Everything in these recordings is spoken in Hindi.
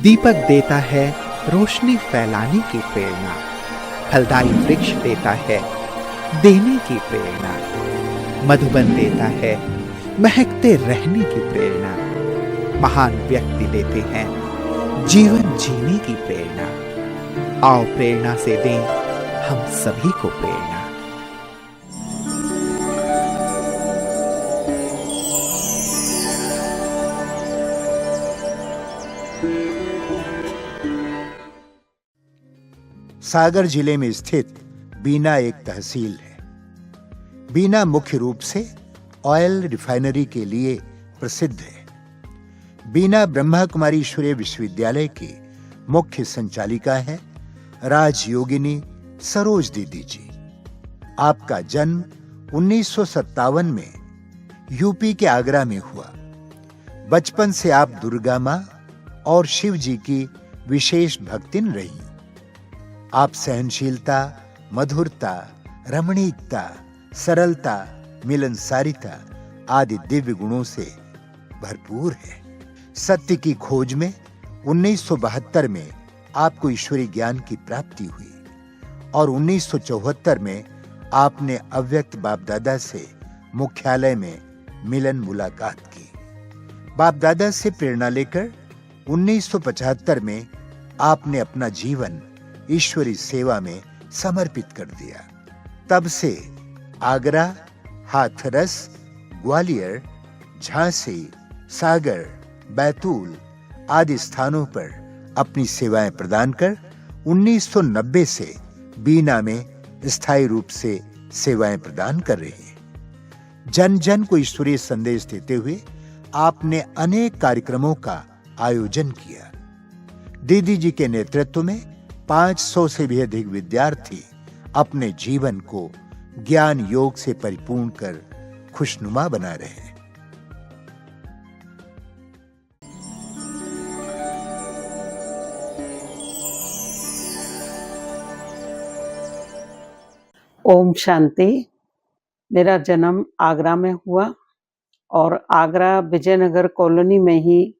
दीपक देता है रोशनी फैलाने की प्रेरणा, फलदायी वृक्ष देता है देने की प्रेरणा, मधुबन देता है महकते रहने की प्रेरणा, महान व्यक्ति देते हैं जीवन जीने की प्रेरणा। आओ प्रेरणा से दें हम सभी को प्रेरणा। सागर जिले में स्थित बीना एक तहसील है। बीना मुख्य रूप से ऑयल रिफाइनरी के लिए प्रसिद्ध है। बीना ब्रह्मा कुमारी ईश्वरीय विश्वविद्यालय की मुख्य संचालिका है राजयोगिनी सरोज दीदी जी। आपका जन्म 1957 में यूपी के आगरा में हुआ। बचपन से आप दुर्गा मां और शिव जी की विशेष भक्तिन रही। आप सहनशीलता, मधुरता, रमणीकता, सरलता, मिलनसारिता आदि दिव्य गुणों से भरपूर है। सत्य की खोज में 1972 में आपको ईश्वरीय ज्ञान की प्राप्ति हुई और 1974 में आपने अव्यक्त बाप दादा से मुख्यालय में मिलन मुलाकात की। बाप दादा से प्रेरणा लेकर 1975 में आपने अपना जीवन ईश्वरी सेवा में समर्पित कर दिया। तब से आगरा, हाथरस, ग्वालियर, झांसी, सागर, बैतूल आदि स्थानों पर अपनी सेवाएं प्रदान कर 1990 से बीना में स्थायी रूप से सेवाएं प्रदान कर रही हैं। जन जन को ईश्वरीय संदेश देते हुए आपने अनेक कार्यक्रमों का आयोजन किया। दीदी जी के नेतृत्व में 500 से भी अधिक विद्यार्थी अपने जीवन को ज्ञान योग से परिपूर्ण कर खुशनुमा बना रहे हैं। ओम शांति। मेरा जन्म आगरा में हुआ और आगरा विजयनगर कॉलोनी में ही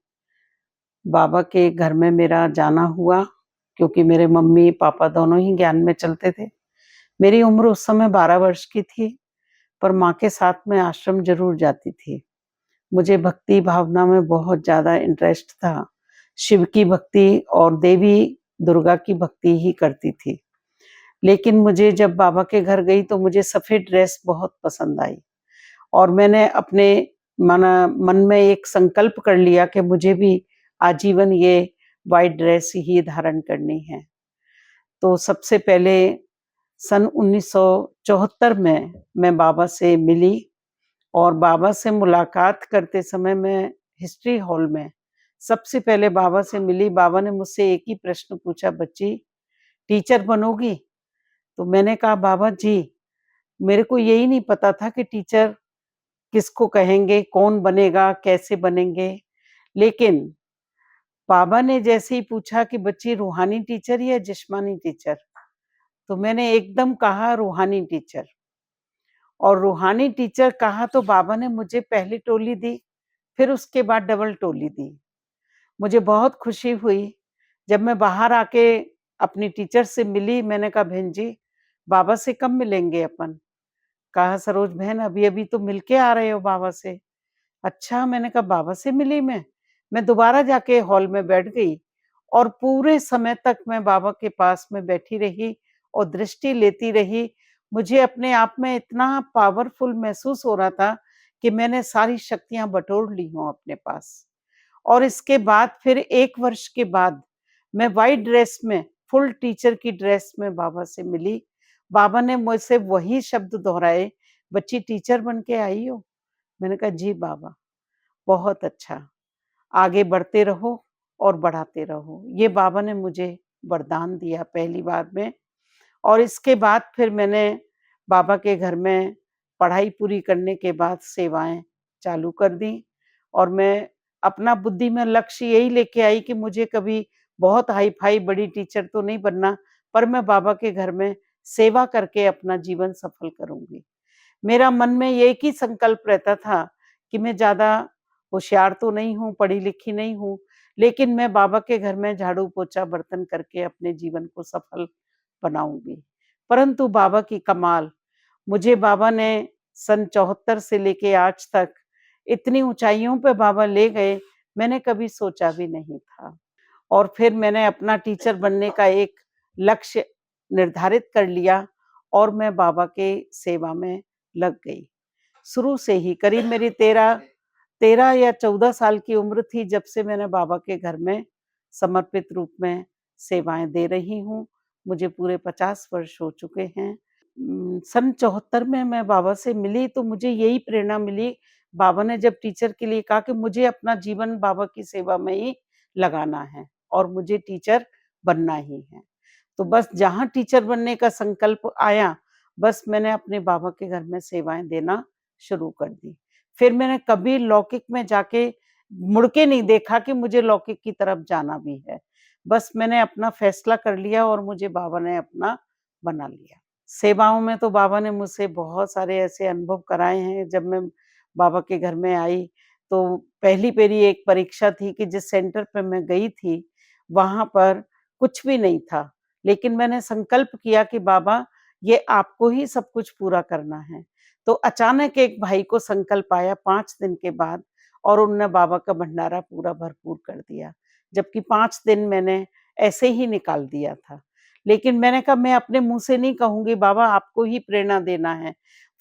बाबा के घर में मेरा जाना हुआ, क्योंकि मेरे मम्मी पापा दोनों ही ज्ञान में चलते थे। मेरी उम्र उस समय 12 वर्ष की थी, पर माँ के साथ में आश्रम जरूर जाती थी। मुझे भक्ति भावना में बहुत ज़्यादा इंटरेस्ट था। शिव की भक्ति और देवी दुर्गा की भक्ति ही करती थी। लेकिन मुझे जब बाबा के घर गई तो मुझे सफ़ेद ड्रेस बहुत पसंद आई और मैंने अपने मन में एक संकल्प कर लिया कि मुझे भी आजीवन ये वाइट ड्रेस ही धारण करनी है। तो सबसे पहले सन 1974 में मैं बाबा से मिली और बाबा से मुलाकात करते समय मैं हिस्ट्री हॉल में सबसे पहले बाबा से मिली। बाबा ने मुझसे एक ही प्रश्न पूछा, बच्ची टीचर बनोगी? तो मैंने कहा, बाबा जी मेरे को यही नहीं पता था कि टीचर किसको कहेंगे, कौन बनेगा, कैसे बनेंगे। लेकिन बाबा ने जैसे ही पूछा कि बच्ची रूहानी टीचर या जिस्मानी टीचर, तो मैंने एकदम कहा रूहानी टीचर। और रूहानी टीचर कहा तो बाबा ने मुझे पहली टोली दी, फिर उसके बाद डबल टोली दी। मुझे बहुत खुशी हुई जब मैं बाहर आके अपनी टीचर से मिली। मैंने कहा, बहन जी बाबा से कब मिलेंगे अपन? कहा, सरोज बहन अभी अभी तो मिलके आ रहे हो बाबा से। अच्छा, मैंने कहा बाबा से मिली मैं दोबारा जाके हॉल में बैठ गई और पूरे समय तक मैं बाबा के पास में बैठी रही और दृष्टि लेती रही। मुझे अपने आप में इतना पावरफुल महसूस हो रहा था कि मैंने सारी शक्तियां बटोर ली हूं अपने पास। और इसके बाद फिर 1 वर्ष के बाद मैं वाइट ड्रेस में, फुल टीचर की ड्रेस में बाबा से मिली। बाबा ने मुझसे वही शब्द दोहराए, बच्ची टीचर बन के आई हो? मैंने कहा, जी बाबा। बहुत अच्छा, आगे बढ़ते रहो और बढ़ाते रहो। ये बाबा ने मुझे वरदान दिया पहली बार में। और इसके बाद फिर मैंने बाबा के घर में पढ़ाई पूरी करने के बाद सेवाएं चालू कर दी और मैं अपना बुद्धि में लक्ष्य यही लेके आई कि मुझे कभी बहुत हाई फाई बड़ी टीचर तो नहीं बनना, पर मैं बाबा के घर में सेवा करके अपना जीवन सफल करूंगी। मेरा मन में एक ही संकल्प रहता था कि मैं ज्यादा होशियार तो नहीं हूँ, पढ़ी लिखी नहीं हूँ, लेकिन मैं बाबा के घर में झाड़ू पोछा बर्तन करके अपने जीवन को सफल बनाऊंगी। परंतु बाबा की कमाल, मुझे बाबा ने सन 74 से लेके आज तक इतनी ऊंचाइयों पे बाबा ले गए, मैंने कभी सोचा भी नहीं था। और फिर मैंने अपना टीचर बनने का एक लक्ष्य निर्धारित कर लिया और मैं बाबा के सेवा में लग गई। शुरू से ही करीब मेरी 13 या 14 साल की उम्र थी जब से मैंने बाबा के घर में समर्पित रूप में सेवाएं दे रही हूँ। मुझे पूरे 50 वर्ष हो चुके हैं। सन 74 में मैं बाबा से मिली तो मुझे यही प्रेरणा मिली, बाबा ने जब टीचर के लिए कहा कि मुझे अपना जीवन बाबा की सेवा में ही लगाना है और मुझे टीचर बनना ही है। तो बस जहाँ टीचर बनने का संकल्प आया, बस मैंने अपने बाबा के घर में सेवाएं देना शुरू कर दी। फिर मैंने कभी लौकिक में जाके मुड़ के नहीं देखा कि मुझे लौकिक की तरफ जाना भी है। बस मैंने अपना फैसला कर लिया और मुझे बाबा ने अपना बना लिया। सेवाओं में तो बाबा ने मुझसे बहुत सारे ऐसे अनुभव कराए हैं। जब मैं बाबा के घर में आई तो पहली मेरी एक परीक्षा थी कि जिस सेंटर पे मैं गई थी, वहाँ पर कुछ भी नहीं था। लेकिन मैंने संकल्प किया कि बाबा, ये आपको ही सब कुछ पूरा करना है। तो अचानक एक भाई को संकल्प आया 5 दिन के बाद और उन्होंने बाबा का भंडारा पूरा भरपूर कर दिया। जबकि 5 दिन मैंने ऐसे ही निकाल दिया था। लेकिन मैंने कहा मैं अपने मुँह से नहीं कहूँगी, बाबा आपको ही प्रेरणा देना है।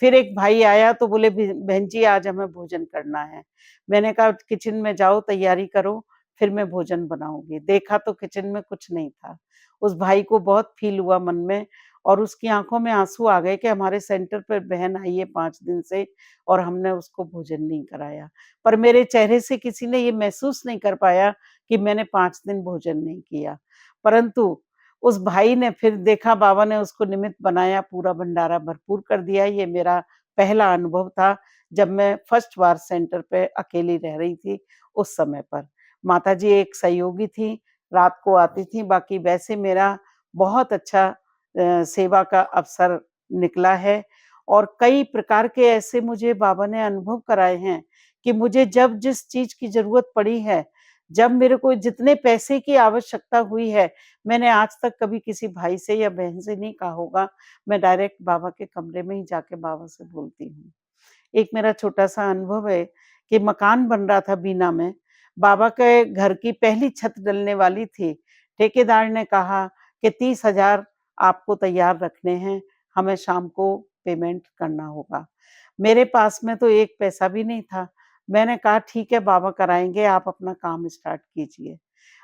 फिर एक भाई आया तो बोले बहन जी आज हमें भोजन करना है। मैंने कहा किचन में जाओ तैयारी करो, फिर मैं भोजन बनाऊँगी। देखा तो किचन में कुछ नहीं था। उस भाई को बहुत फ़ील हुआ मन में और उसकी आँखों में आँसू आ गए कि हमारे सेंटर पर बहन आई है 5 दिन से और हमने उसको भोजन नहीं कराया। पर मेरे चेहरे से किसी ने ये महसूस नहीं कर पाया कि मैंने 5 दिन भोजन नहीं किया। परंतु उस भाई ने फिर देखा बाबा ने उसको निमित्त बनाया, पूरा भंडारा भरपूर कर दिया। ये मेरा पहला अनुभव था जब मैं फर्स्ट बार सेंटर पे अकेली रह रही थी उस समय पर। माताजी एक सहयोगी थी, रात को आती थी, बाकी वैसे मेरा बहुत अच्छा सेवा का अवसर निकला है और कई प्रकार के ऐसे मुझे बाबा ने अनुभव कराए हैं कि मुझे जब जिस चीज़ की ज़रूरत पड़ी है, जब मेरे को जितने पैसे की आवश्यकता हुई है, मैंने आज तक कभी किसी भाई से या बहन से नहीं कहा होगा, मैं डायरेक्ट बाबा के कमरे में ही जाके बाबा से बोलती हूँ। एक मेरा छोटा-सा अनुभव है कि मकान बन रहा था बीना में, बाबा के घर की पहली छत डलने वाली थी। ठेकेदार ने कहा कि 30,000 आपको तैयार रखने हैं, हमें शाम को पेमेंट करना होगा। मेरे पास में तो 1 पैसा भी नहीं था। मैंने कहा ठीक है बाबा कराएँगे, आप अपना काम स्टार्ट कीजिए।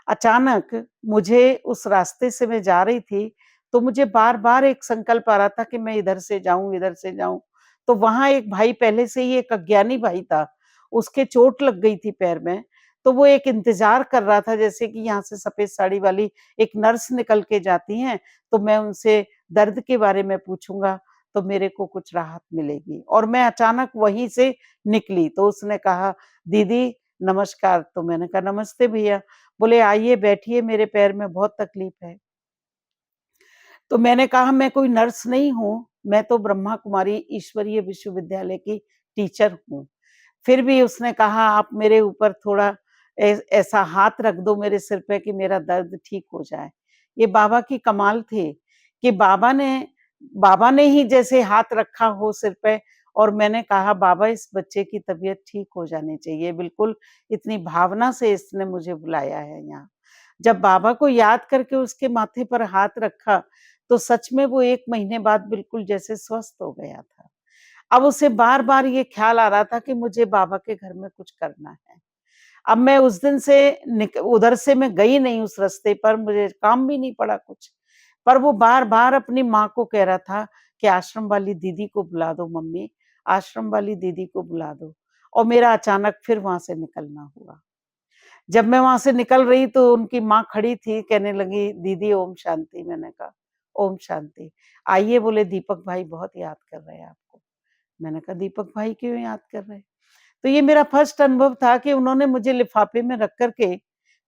अचानक मुझे उस रास्ते से मैं जा रही थी, तो मुझे बार-बार एक संकल्प आ रहा था कि मैं इधर से जाऊँ, इधर से जाऊँ। तो वहाँ एक भाई पहले से ही एक अज्ञानी भाई था, उसके चोट लग गई थी पैर में, तो वो एक इंतज़ार कर रहा था जैसे कि यहाँ से सफ़ेद साड़ी वाली एक नर्स निकल के जाती हैं, तो मैं उनसे दर्द के बारे में पूछूँगा, तो मेरे को कुछ राहत मिलेगी और मैं अचानक वहीं से निकली, तो उसने कहा, "दीदी नमस्कार।" तो मैंने कहा, "नमस्ते भैया।" बोले, "आइए बैठिए, मेरे पैर में बहुत तकलीफ़ है।" तो मैंने कहा मैं कोई नर्स नहीं हूँ, मैं तो ब्रह्मा कुमारी ईश्वरीय विश्वविद्यालय की टीचर हूँ। फिर भी उसने कहा आप मेरे ऊपर थोड़ा ऐसा हाथ रख दो मेरे सिर पे कि मेरा दर्द ठीक हो जाए। ये बाबा की कमाल थी कि बाबा ने ही जैसे हाथ रखा हो सिर पे और मैंने कहा बाबा इस बच्चे की तबीयत ठीक हो जानी चाहिए। बिल्कुल इतनी भावना से इसने मुझे बुलाया है यहाँ। जब बाबा को याद करके उसके माथे पर हाथ रखा, तो सच में वो 1 महीने बाद बिल्कुल जैसे स्वस्थ हो गया था। अब उसे बार-बार ये ख़्याल आ रहा था कि मुझे बाबा के घर में कुछ करना है। अब मैं उस दिन से उधर से मैं गई नहीं उस रास्ते पर, मुझे काम भी नहीं पड़ा कुछ। पर वो बार-बार अपनी माँ को कह रहा था कि आश्रम वाली दीदी को बुला दो मम्मी, आश्रम वाली दीदी को बुला दो और मेरा अचानक फिर वहाँ से निकलना हुआ। जब मैं वहाँ से निकल रही तो उनकी माँ खड़ी थी, कहने लगी, "दीदी ओम शांति।" मैंने कहा, "ओम शांति।" आइए बोले, "दीपक भाई बहुत याद कर रहे हैं आपको।" मैंने कहा, "दीपक भाई क्यों याद कर रहे हैं?" तो ये मेरा फर्स्ट अनुभव था कि उन्होंने मुझे लिफाफे में रख कर के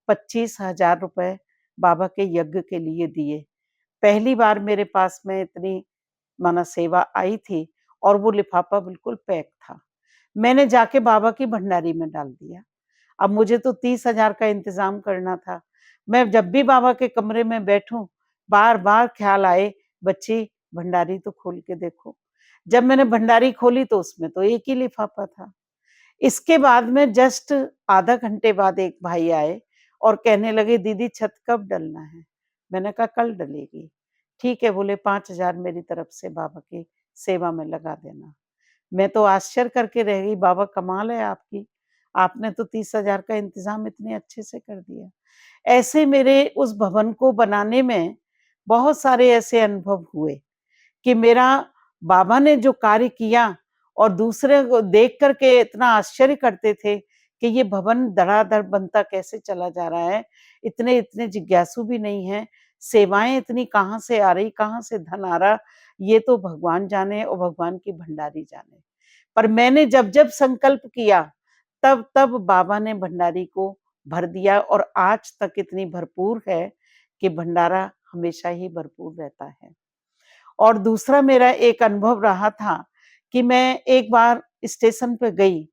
25,000 रुपए बाबा के यज्ञ के लिए दिए। पहली बार मेरे पास में इतनी माना सेवा आई थी और वो लिफाफा बिल्कुल पैक था। मैंने जाके बाबा की भंडारी में डाल दिया। अब मुझे तो 30,000 का इंतजाम करना था। मैं जब भी बाबा के कमरे में बैठूं, बार बार ख्याल आए, बच्ची भंडारी तो खोल के देखो। जब मैंने भंडारी खोली तो उसमें तो एक ही लिफाफा था। इसके बाद में जस्ट आधा घंटे बाद एक भाई आए और कहने लगे, दीदी छत कब डलना है? मैंने कहा कल डलेगी। ठीक है, बोले 5,000 मेरी तरफ से बाबा की सेवा में लगा देना। मैं तो आश्चर्य करके रह गई, बाबा कमाल है आपकी, आपने तो 30,000 का इंतजाम इतने अच्छे से कर दिया। ऐसे मेरे उस भवन को बनाने में बहुत सारे ऐसे अनुभव हुए कि मेरा बाबा ने जो कार्य किया और दूसरे को देख करके इतना आश्चर्य करते थे कि ये भवन धड़ाधड़ बनता कैसे चला जा रहा है, इतने इतने जिज्ञासु भी नहीं है, सेवाएं इतनी कहाँ से आ रही, कहाँ से धन आ रहा, ये तो भगवान जाने और भगवान की भंडारी जाने। पर मैंने जब जब संकल्प किया तब तब बाबा ने भंडारी को भर दिया और आज तक इतनी भरपूर है कि भंडारा हमेशा ही भरपूर रहता है। और दूसरा मेरा एक अनुभव रहा था कि मैं एक बार स्टेशन पे गई,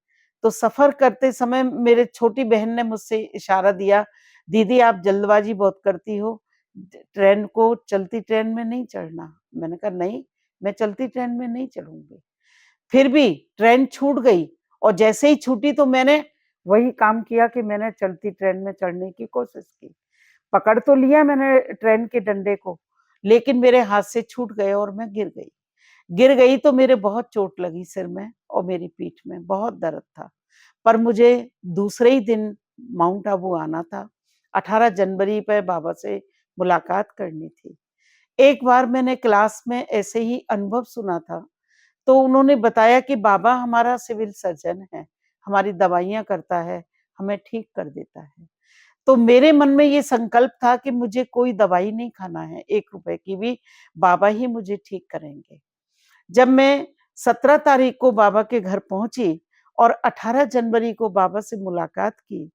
तो सफर करते समय मेरे छोटी बहन ने मुझसे इशारा दिया, दीदी आप जल्दबाजी बहुत करती हो, ट्रेन को चलती ट्रेन में नहीं चढ़ना। मैंने कहा नहीं, मैं चलती ट्रेन में नहीं चढ़ूंगी। फिर भी ट्रेन छूट गई और जैसे ही छूटी तो मैंने वही काम किया कि मैंने चलती ट्रेन में चढ़ने की कोशिश की। पकड़ तो लिया मैंने ट्रेन के डंडे को, लेकिन मेरे हाथ से छूट गए और मैं गिर गई। गिर गई तो मेरे बहुत चोट लगी सिर में और मेरी पीठ में, बहुत दर्द था। पर मुझे दूसरे ही दिन माउंट आबू आना था। 18 जनवरी पे बाबा से मुलाकात करनी थी। एक बार मैंने क्लास में ऐसे ही अनुभव सुना था, तो उन्होंने बताया कि बाबा हमारा सिविल सर्जन है, हमारी दवाइयाँ करता है, हमें ठीक कर देता है। तो मेरे मन में ये संकल्प था कि मुझे कोई दवाई नहीं खाना है, 1 रुपए की भी, बाबा ही मुझे ठीक करेंगे। जब मैं 17 तारीख को बाबा के घर पहुंची और 18 जनवरी को बाबा से मुलाकात की,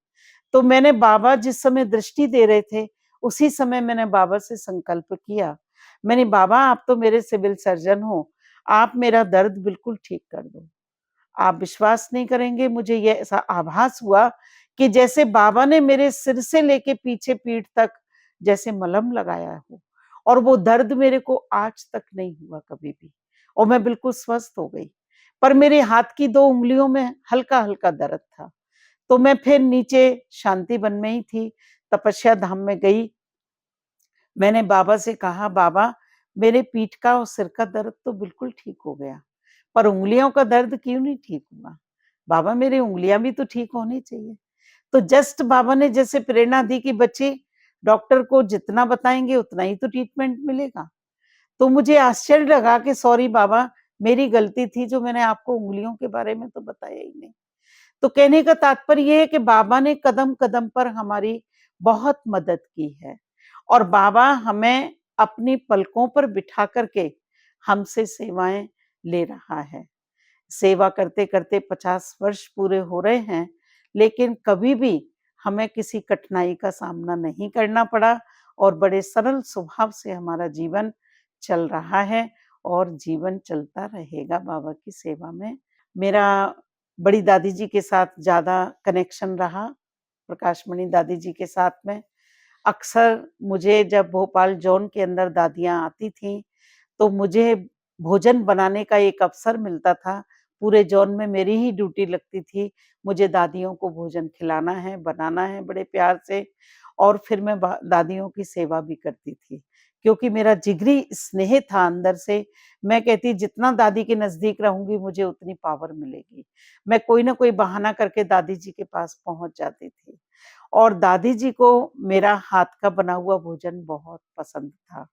तो मैंने बाबा जिस समय दृष्टि दे रहे थे, उसी समय मैंने बाबा से संकल्प किया। मैंने, बाबा आप तो मेरे सिविल सर्जन हो, आप मेरा दर्द बिल्कुल ठीक कर दो। आप विश्वास नहीं करेंगे, मुझे ये ऐसा आभास हुआ कि जैसे बाबा ने मेरे सिर से लेके पीछे पीठ तक जैसे मलहम लगाया हो, और वो दर्द मेरे को आज तक नहीं हुआ कभी भी, और मैं बिल्कुल स्वस्थ हो गई। पर मेरे हाथ की 2 उँगलियों में हल्का-हल्का दर्द था। तो मैं फिर नीचे शांति वन में ही थी, तपस्या धाम में गई। मैंने बाबा से कहा, बाबा मेरे पीठ का और सिर का दर्द तो बिल्कुल ठीक हो गया, पर उँगलियों का दर्द क्यों नहीं ठीक हुआ? बाबा मेरी उँगलियाँ भी तो ठीक होनी चाहिए। तो जस्ट बाबा ने जैसे प्रेरणा दी कि बच्ची, डॉक्टर को जितना बताएँगे उतना ही तो ट्रीटमेंट मिलेगा। तो मुझे आश्चर्य लगा कि सॉरी बाबा, मेरी गलती थी जो मैंने आपको उँगलियों के बारे में तो बताया ही नहीं। तो कहने का तात्पर्य ये है कि बाबा ने कदम-कदम पर हमारी बहुत मदद की है और बाबा हमें अपनी पलकों पर बिठा कर के हमसे सेवाएँ ले रहा है। सेवा करते-करते 50 वर्ष पूरे हो रहे हैं, लेकिन कभी भी हमें किसी कठिनाई का सामना नहीं करना पड़ा और बड़े सरल स्वभाव से हमारा जीवन चल रहा है और जीवन चलता रहेगा बाबा की सेवा में। मेरा बड़ी दादी जी के साथ ज़्यादा कनेक्शन रहा, प्रकाशमणि दादी जी के साथ में। अक्सर मुझे जब भोपाल ज़ोन के अंदर दादियाँ आती थीं, तो मुझे भोजन बनाने का एक अवसर मिलता था। पूरे ज़ोन में मेरी ही ड्यूटी लगती थी। मुझे दादियों को भोजन खिलाना है, बनाना है बड़े प्यार से, और फिर मैं बा दादियों की सेवा भी करती थी। क्योंकि मेरा जिगरी स्नेह था अंदर से, मैं कहती जितना दादी के नज़दीक रहूँगी मुझे उतनी पावर मिलेगी। मैं कोई न कोई बहाना करके दादी जी के पास पहुँच जाती थी। और दादी जी को मेरा हाथ का बना हुआ भोजन बहुत पसंद था।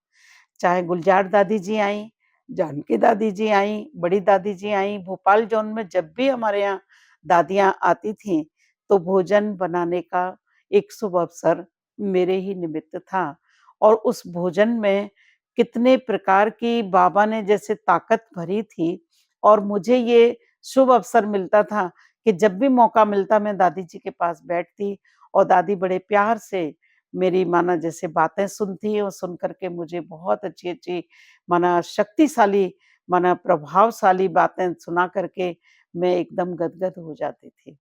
चाहे गुलजार दादी जी आईं, जानकी दादी जी आईं, बड़ी दादी जी आईं, भोपाल ज़ोन में जब भी हमारे यहाँ दादियाँ आती थीं, तो भोजन बनाने का एक शुभ अवसर मेरे ही निमित्त था। और उस भोजन में कितने प्रकार की बाबा ने जैसे ताकत भरी थी, और मुझे ये शुभ अवसर मिलता था कि जब भी मौका मिलता मैं दादी जी के पास बैठती और दादी बड़े प्यार से मेरी माना जैसे बातें सुनती और सुन कर के मुझे बहुत अच्छी-अच्छी माना शक्तिशाली, माना प्रभावशाली बातें सुना करके मैं एकदम गदगद हो जाती थी।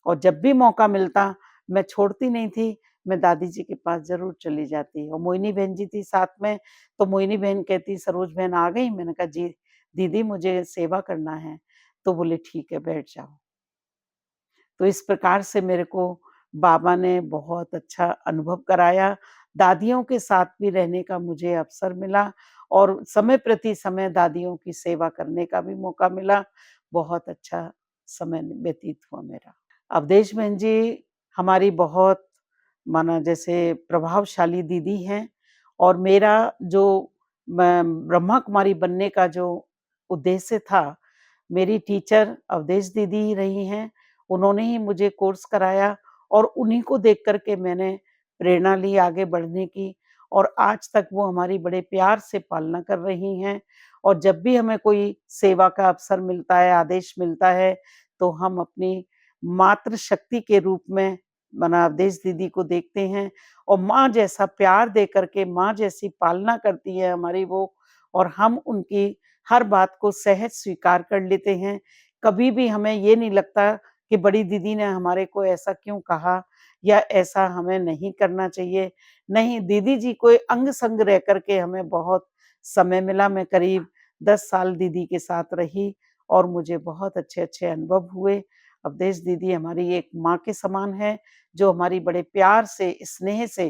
और जब भी मौका मिलता मैं छोड़ती नहीं थी, मैं दादी जी के पास ज़रूर चली जाती। और मोहिनी बहन जी थी साथ में, तो मोहिनी बहन कहती, "सरोज बहन आ गई?" मैंने कहा, "जी, दीदी मुझे सेवा करना है।" तो बोले, "ठीक है, बैठ जाओ।" तो इस प्रकार से मेरे को बाबा ने बहुत अच्छा अनुभव कराया। दादियों के साथ भी रहने का मुझे अवसर मिला और समय प्रति समय दादियों की सेवा करने का भी मौका मिला। बहुत अच्छा समय व्यतीत हुआ मेरा। अवधेश बहन जी हमारी बहुत माना जैसे प्रभावशाली दीदी हैं और मेरा जो ब्रह्मा कुमारी बनने का जो उद्देश्य था, मेरी टीचर अवधेश दीदी ही रही हैं। उन्होंने ही मुझे कोर्स कराया और उन्हीं को देख कर के मैंने प्रेरणा ली आगे बढ़ने की और आज तक वो हमारी बड़े प्यार से पालना कर रही हैं और जब भी हमें कोई सेवा का अवसर मिलता है, आदेश मिलता है, तो हम अपनी मातृ शक्ति के रूप में माना अवधेश दीदी को देखते हैं और माँ जैसा प्यार दे कर के, माँ जैसी पालना करती है हमारी वो और हम उनकी हर बात को सहज स्वीकार कर लेते हैं। कभी भी हमें ये नहीं लगता कि बड़ी दीदी ने हमारे को ऐसा क्यों कहा या ऐसा हमें नहीं करना चाहिए। नहीं, दीदी जी को अंग-संग रह कर के हमें बहुत समय मिला। मैं करीब 10 साल दीदी के साथ रही और मुझे बहुत अच्छे-अच्छे अनुभव हुए। अवधेश दीदी हमारी एक माँ के समान है, जो हमारी बड़े प्यार से, स्नेह से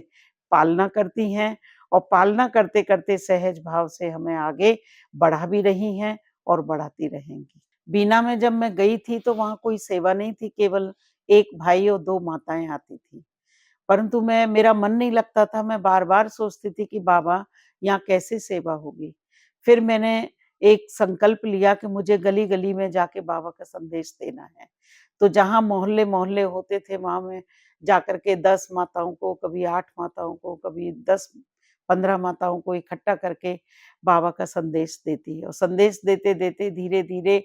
पालना करती हैं और पालना करते-करते सहज भाव से हमें आगे बढ़ा भी रही हैं और बढ़ाती रहेंगी। बीना में जब मैं गई थी तो वहाँ कोई सेवा नहीं थी, केवल 1 भाई और 2 माताएँ आती थीं। परंतु मेरा मन नहीं लगता था, मैं बार-बार सोचती थी कि बाबा यहाँ कैसे सेवा होगी? फिर मैंने एक संकल्प लिया कि मुझे गली-गली में जाके बाबा का संदेश देना है। तो जहाँ मोहल्ले-मोहल्ले होते थे वहाँ मैं जाकर के 10 माताओं को, कभी 8 माताओं को, कभी 10-15 माताओं को इकट्ठा करके बाबा का संदेश देती और संदेश देते-देते धीरे-धीरे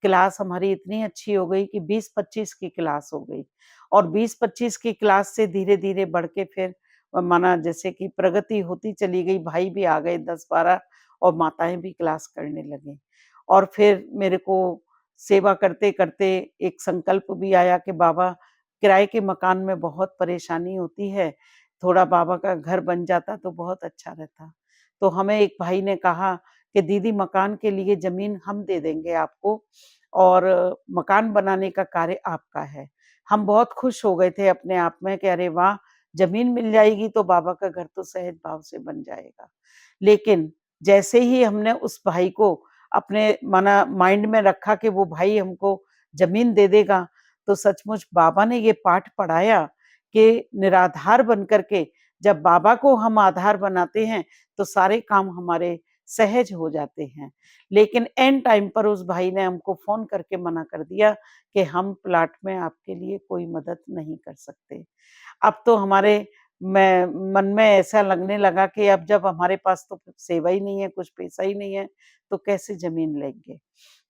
क्लास हमारी इतनी अच्छी हो गई कि 20-25 की क्लास हो गई। और 20-25 की क्लास से धीरे-धीरे बढ़ के फिर माना जैसे कि प्रगति होती चली गई, भाई भी आ गए 10-12 और माताएँ भी क्लास करने लगीं। और फिर मेरे को सेवा करते-करते एक संकल्प भी आया कि बाबा किराए के मकान में बहुत परेशानी होती है, थोड़ा बाबा का घर बन जाता तो बहुत अच्छा रहता। तो हमें एक भाई ने कहा कि दीदी मकान के लिए ज़मीन हम दे देंगे आपको और मकान बनाने का कार्य आपका है। हम बहुत खुश हो गए थे अपने आप में कि अरे वाह! ज़मीन मिल जाएगी तो बाबा का घर तो सहज भाव से बन जाएगा। लेकिन जैसे ही हमने उस भाई को अपने माना माइंड में रखा कि वो भाई हमको ज़मीन दे देगा, तो सचमुच बाबा ने ये पाठ पढ़ाया कि निराधार बन कर के जब बाबा को हम आधार बनाते हैं, तो सारे काम हमारे सहज हो जाते हैं। लेकिन ऐन टाइम पर उस भाई ने हमको फ़ोन करके मना कर दिया कि हम प्लॉट में आपके लिए कोई मदद नहीं कर सकते। अब तो हमारे मैं मन में ऐसा लगने लगा कि अब जब हमारे पास तो कुछ सेवा ही नहीं है, कुछ पैसा ही नहीं है, तो कैसे ज़मीन लेंगे?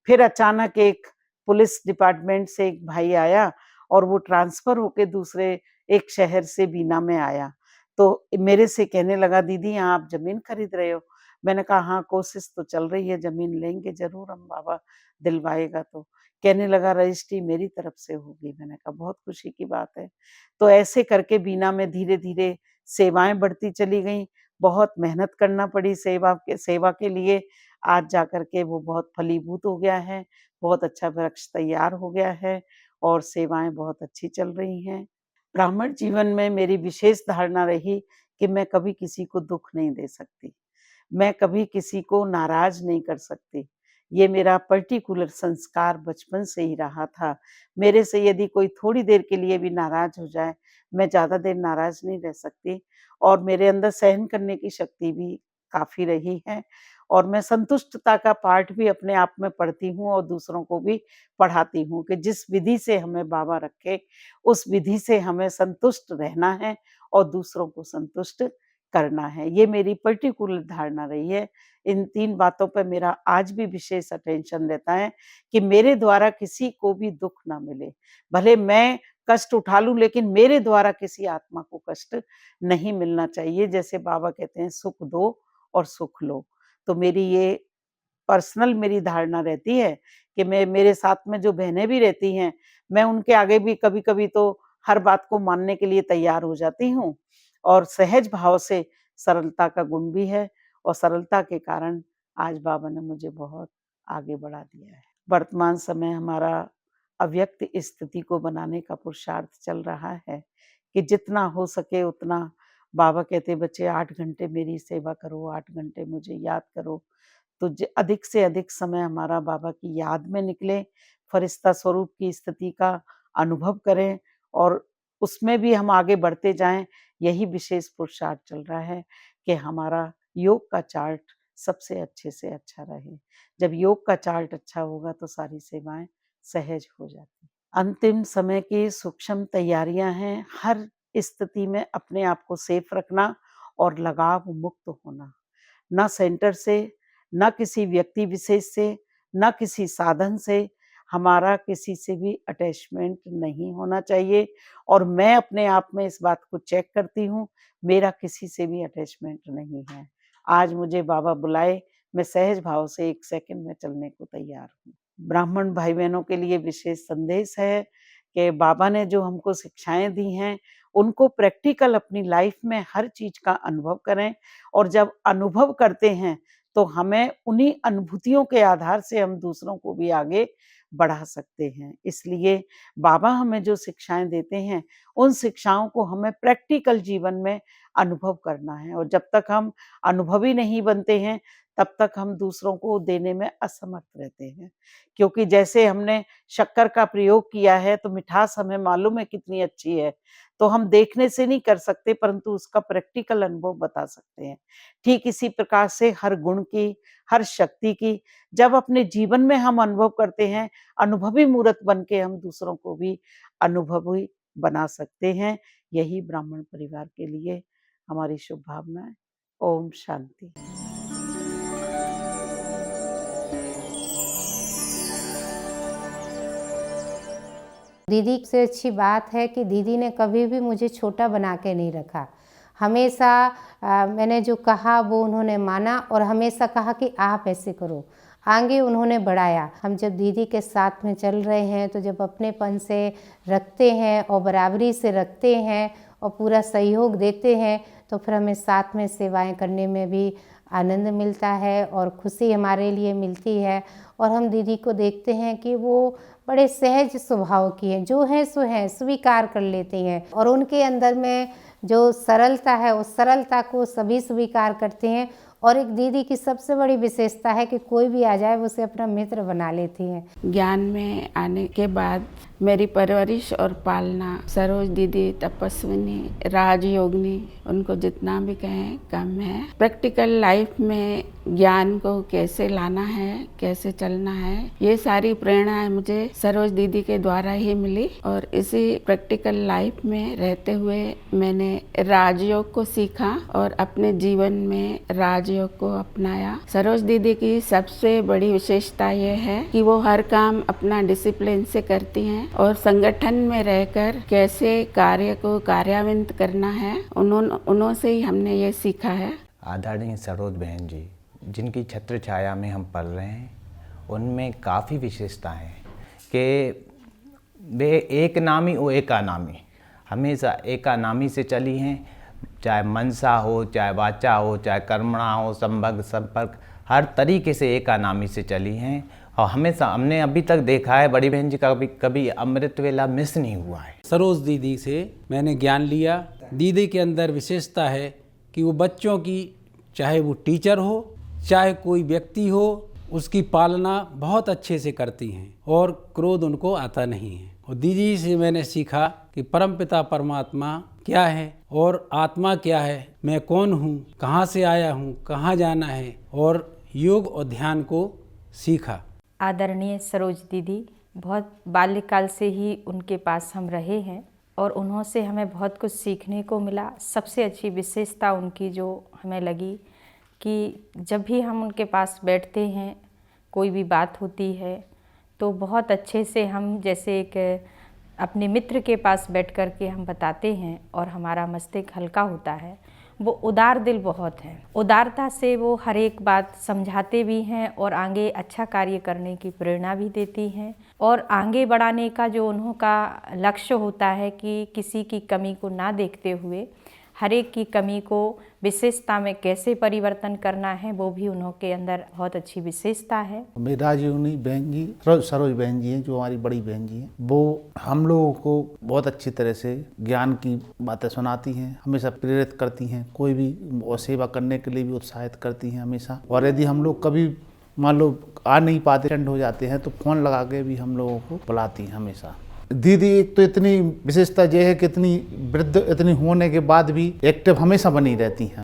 फिर अचानक एक पुलिस डिपार्टमेंट से एक भाई आया और वो ट्रांसफ़र होके दूसरे एक शहर से बीना में आया। तो मेरे से कहने लगा, "दीदी यहाँ आप ज़मीन खरीद रहे हो?" मैंने कहा, "हाँ, कोशिश तो चल रही है, ज़मीन लेंगे ज़रूर हम बाबा दिलवाएगा तो।" कहने लगा, "रजिस्ट्री मेरी तरफ से होगी।" मैंने कहा, "बहुत खुशी की बात है।" तो ऐसे करके बीना में धीरे-धीरे सेवाएँ बढ़ती चली गईं, बहुत मेहनत करना पड़ी सेवा के लिए। आज जाकर के वो बहुत फलीभूत हो गया है, बहुत अच्छा वृक्ष तैयार हो गया है और सेवाएँ बहुत अच्छी चल रही हैं। ब्राह्मण जीवन में मेरी विशेष धारणा रही कि मैं कभी किसी को दुःख नहीं दे सकती। मैं कभी किसी को नाराज़ नहीं कर सकती। ये मेरा पर्टिकुलर संस्कार बचपन से ही रहा था। मेरे से यदि कोई थोड़ी देर के लिए भी नाराज़ हो जाए, मैं ज़्यादा देर नाराज़ नहीं रह सकती और मेरे अंदर सहन करने की शक्ति भी काफ़ी रही है और मैं संतुष्टता का पाठ भी अपने आप में पढ़ती हूँ और दूसरों को भी पढ़ाती हूँ कि जिस विधि से हमें बाबा रखे, उस विधि से हमें संतुष्ट रहना है और दूसरों को संतुष्ट करना है। ये मेरी पर्टिकुलर धारणा रही है। इन 3 बातों पे मेरा आज भी विशेष अटेंशन रहता है कि मेरे द्वारा किसी को भी दुःख ना मिले। भले मैं कष्ट उठा लूँ लेकिन मेरे द्वारा किसी आत्मा को कष्ट नहीं मिलना चाहिए। जैसे बाबा कहते हैं सुख दो और सुख लो। तो मेरी ये पर्सनल मेरी धारणा रहती है कि मैं मेरे साथ में जो बहनें भी रहती हैं, मैं उनके आगे भी कभी-कभी तो हर बात को मानने के लिए तैयार हो जाती हूँ और सहज भाव से सरलता का गुण भी है और सरलता के कारण आज बाबा ने मुझे बहुत आगे बढ़ा दिया है। वर्तमान समय हमारा अव्यक्त स्थिति को बनाने का पुरुषार्थ चल रहा है कि जितना हो सके उतना बाबा कहते बच्चे 8 घंटे मेरी सेवा करो, 8 घंटे मुझे याद करो। तो अधिक से अधिक समय हमारा बाबा की याद में निकले, फरिश्ता स्वरूप की स्थिति का अनुभव करें और उसमें भी हम आगे बढ़ते जाएं। यही विशेष पुरुषार्थ चल रहा है कि हमारा योग का चार्ट सबसे अच्छे से अच्छा रहे। जब योग का चार्ट अच्छा होगा तो सारी सेवाएं सहज हो जाती। अंतिम समय की सूक्ष्म तैयारियां हैं, हर स्थिति में अपने आप को सेफ रखना और लगाव मुक्त होना, ना सेंटर से, ना किसी व्यक्ति विशेष से, ना किसी साधन से। हमारा किसी से भी अटैचमेंट नहीं होना चाहिए और मैं अपने आप में इस बात को चेक करती हूँ, मेरा किसी से भी अटैचमेंट नहीं है। आज मुझे बाबा बुलाए, मैं सहज भाव से 1 सेकंड में चलने को तैयार हूँ। ब्राह्मण भाई-बहनों के लिए विशेष संदेश है कि बाबा ने जो हमको शिक्षाएँ दी हैं, उनको प्रैक्टिकल अपनी लाइफ में हर चीज़ का अनुभव करें और जब अनुभव करते हैं, तो हमें उन्हीं अनुभूतियों के आधार से हम दूसरों को भी आगे बढ़ा सकते हैं। इसलिए बाबा हमें जो शिक्षाएँ देते हैं, उन शिक्षाओं को हमें प्रैक्टिकल जीवन में अनुभव करना है और जब तक हम अनुभवी नहीं बनते हैं, तब तक हम दूसरों को देने में असमर्थ रहते हैं। क्योंकि जैसे हमने शक्कर का प्रयोग किया है, तो मिठास हमें मालूम है कितनी अच्छी है, तो हम देखने से नहीं कर सकते परंतु उसका प्रैक्टिकल अनुभव बता सकते हैं। ठीक इसी प्रकार से हर गुण की, हर शक्ति की जब अपने जीवन में हम अनुभव करते हैं, अनुभवी मूर्त बन के हम दूसरों को भी अनुभवी बना सकते हैं। यही ब्राह्मण परिवार के लिए हमारी शुभकामनाएँ। ओम शांति। दीदी से अच्छी बात है कि दीदी ने कभी भी मुझे छोटा बना के नहीं रखा। हमेशा मैंने जो कहा वो उन्होंने माना और हमेशा कहा कि आप ऐसे करो। आगे उन्होंने बढ़ाया। हम जब दीदी के साथ में चल रहे हैं तो जब अपनेपन से रखते हैं और बराबरी से रखते हैं और पूरा सहयोग देते हैं तो फिर हमें साथ में सेवाएं करने में भी आनंद मिलता है और खुशी हमारे लिए मिलती है। और हम दीदी को देखते हैं कि वो बड़े सहज स्वभाव की हैं, जो है सो है, स्वीकार कर लेती हैं और उनके अंदर में जो सरलता है उस सरलता को सभी स्वीकार करते हैं। और एक दीदी की सबसे बड़ी विशेषता है कि कोई भी आ जाए वो उसे अपना मित्र बना लेती हैं। ज्ञान में आने के बाद मेरी परवरिश और पालना सरोज दीदी, तपस्विनी, राजयोगिनी, उनको जितना भी कहें कम है। प्रैक्टिकल लाइफ में ज्ञान को कैसे लाना है, कैसे चलना है, ये सारी प्रेरणाएं मुझे सरोज दीदी के द्वारा ही मिली और इसी प्रैक्टिकल लाइफ में रहते हुए मैंने राजयोग को सीखा और अपने जीवन में राजयोग को अपनाया। सरोज दीदी की सबसे बड़ी विशेषता ये है कि वो हर काम अपना डिसिप्लिन से करती हैं और संगठन में रहकर कैसे कार्य को कार्यान्वित करना है उन्हों से ही हमने ये सीखा है। आदरणीय सरोज बहन जी, जिनकी छत्र छाया में हम पल रहे हैं, उनमें काफ़ी विशेषता है कि वे एक नामी और एकानामी, हमेशा एकानामी से चली हैं। चाहे मनसा हो, चाहे वाचा हो, चाहे कर्मणा हो, संभग संपर्क, हर तरीके से एकानामी से चली हैं। और हमेशा हमने अभी तक देखा है बड़ी बहन जी का कभी अमृत वेला मिस नहीं हुआ है। सरोज दीदी से मैंने ज्ञान लिया। दीदी के अंदर विशेषता है कि वो बच्चों की, चाहे वो टीचर हो चाहे कोई व्यक्ति हो, उसकी पालना बहुत अच्छे से करती हैं और क्रोध उनको आता नहीं है। और दीदी से मैंने सीखा कि परमपिता परमात्मा क्या है और आत्मा क्या है, मैं कौन हूँ, कहाँ से आया हूँ, कहाँ जाना है, और योग और ध्यान को सीखा। आदरणीय सरोज दीदी, बहुत बाल्यकाल से ही उनके पास हम रहे हैं और उन्हों से हमें बहुत कुछ सीखने को मिला। सबसे अच्छी विशेषता उनकी जो हमें लगी कि जब भी हम उनके पास बैठते हैं, कोई भी बात होती है तो बहुत अच्छे से हम जैसे एक अपने मित्र के पास बैठ कर के हम बताते हैं और हमारा मस्तिष्क हल्का होता है। वो उदार दिल बहुत है। उदारता से वो हर एक बात समझाते भी हैं और आगे अच्छा कार्य करने की प्रेरणा भी देती हैं। और आगे बढ़ाने का जो उन्हों का लक्ष्य होता है कि किसी की कमी को ना देखते हुए हर एक की कमी को विशेषता में कैसे परिवर्तन करना है, वो भी उन्हों के अंदर बहुत अच्छी विशेषता है। मेरी राजयोगिनी बहन जी सरोज बहन जी हैं, जो हमारी बड़ी बहन जी हैं, वो हम लोगों को बहुत अच्छी तरह से ज्ञान की बातें सुनाती हैं, हमेशा प्रेरित करती हैं, कोई भी और सेवा करने के लिए भी उत्साहित करती हैं हमेशा। और यदि हम लोग कभी मान लो आ नहीं पाते, अटेंड हो जाते हैं, तो फ़ोन लगा के भी हम लोगों को बुलाती हैं हमेशा। दीदी एक तो इतनी विशेषता यह है कि इतनी वृद्ध इतनी होने के बाद भी एक्टिव हमेशा बनी रहती हैं।